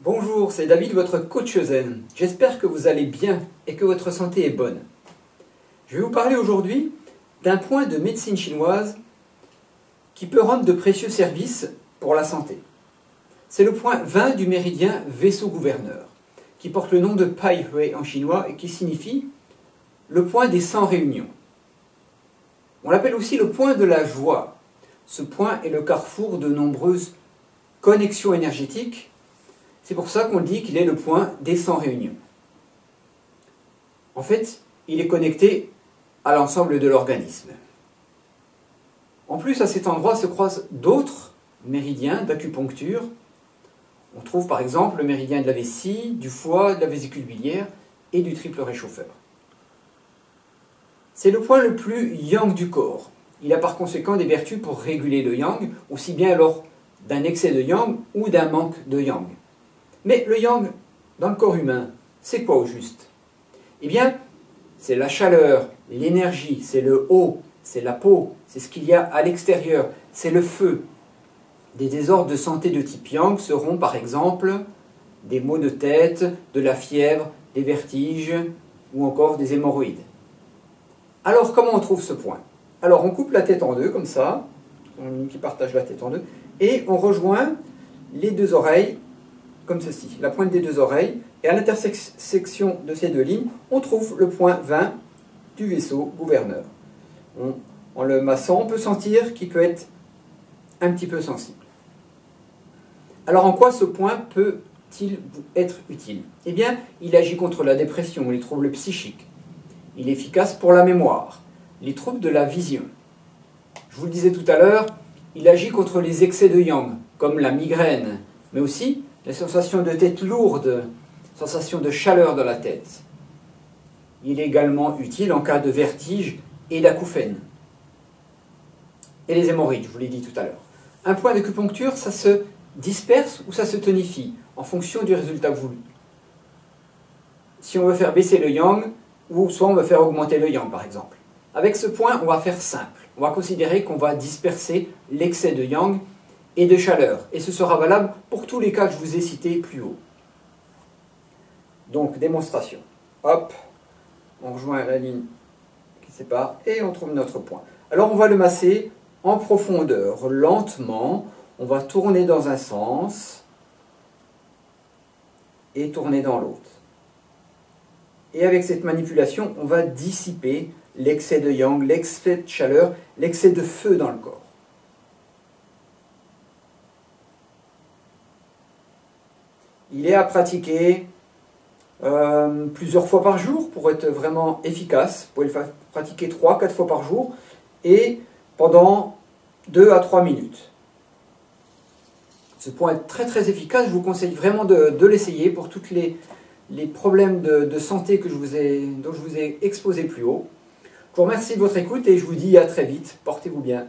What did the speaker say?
Bonjour, c'est David, votre coach zen. J'espère que vous allez bien et que votre santé est bonne. Je vais vous parler aujourd'hui d'un point de médecine chinoise qui peut rendre de précieux services pour la santé. C'est le point 20 du méridien vaisseau-gouverneur, qui porte le nom de Pai Hui en chinois et qui signifie le point des 100 réunions. On l'appelle aussi le point de la joie. Ce point est le carrefour de nombreuses connexions énergétiques. C'est pour ça qu'on dit qu'il est le point des 100 réunions. En fait, il est connecté à l'ensemble de l'organisme. En plus, à cet endroit se croisent d'autres méridiens d'acupuncture. On trouve par exemple le méridien de la vessie, du foie, de la vésicule biliaire et du triple réchauffeur. C'est le point le plus yang du corps. Il a par conséquent des vertus pour réguler le yang, aussi bien lors d'un excès de yang ou d'un manque de yang. Mais le yang, dans le corps humain, c'est quoi au juste? Eh bien, c'est la chaleur, l'énergie, c'est le haut, c'est la peau, c'est ce qu'il y a à l'extérieur, c'est le feu. Des désordres de santé de type yang seront par exemple des maux de tête, de la fièvre, des vertiges ou encore des hémorroïdes. Alors, comment on trouve ce point? Alors, on coupe la tête en deux, comme ça, qui partage la tête en deux, et on rejoint les deux oreilles, comme ceci, la pointe des deux oreilles, et à l'intersection de ces deux lignes, on trouve le point 20 du vaisseau gouverneur. En le massant, on peut sentir qu'il peut être un petit peu sensible. Alors, en quoi ce point peut-il être utile? Eh bien, il agit contre la dépression, les troubles psychiques. Il est efficace pour la mémoire, les troubles de la vision. Je vous le disais tout à l'heure, il agit contre les excès de yang, comme la migraine, mais aussi les sensations de tête lourde, sensations de chaleur dans la tête. Il est également utile en cas de vertige et d'acouphènes. Et les hémorroïdes, je vous l'ai dit tout à l'heure. Un point d'acupuncture, ça se disperse ou ça se tonifie, en fonction du résultat voulu. Si on veut faire baisser le yang, ou soit on veut faire augmenter le yang, par exemple. Avec ce point, on va faire simple. On va considérer qu'on va disperser l'excès de yang et de chaleur. Et ce sera valable pour tous les cas que je vous ai cités plus haut. Donc, démonstration. Hop, on rejoint la ligne qui sépare et on trouve notre point. Alors, on va le masser en profondeur, lentement. On va tourner dans un sens et tourner dans l'autre. Et avec cette manipulation, on va dissiper l'excès de yang, l'excès de chaleur, l'excès de feu dans le corps. Il est à pratiquer plusieurs fois par jour pour être vraiment efficace. Vous pouvez le pratiquer 3-4 fois par jour et pendant 2 à 3 minutes. Ce point est très très efficace. Je vous conseille vraiment de l'essayer pour tous les problèmes de santé dont je vous ai exposé plus haut. Je vous remercie de votre écoute et je vous dis à très vite. Portez-vous bien.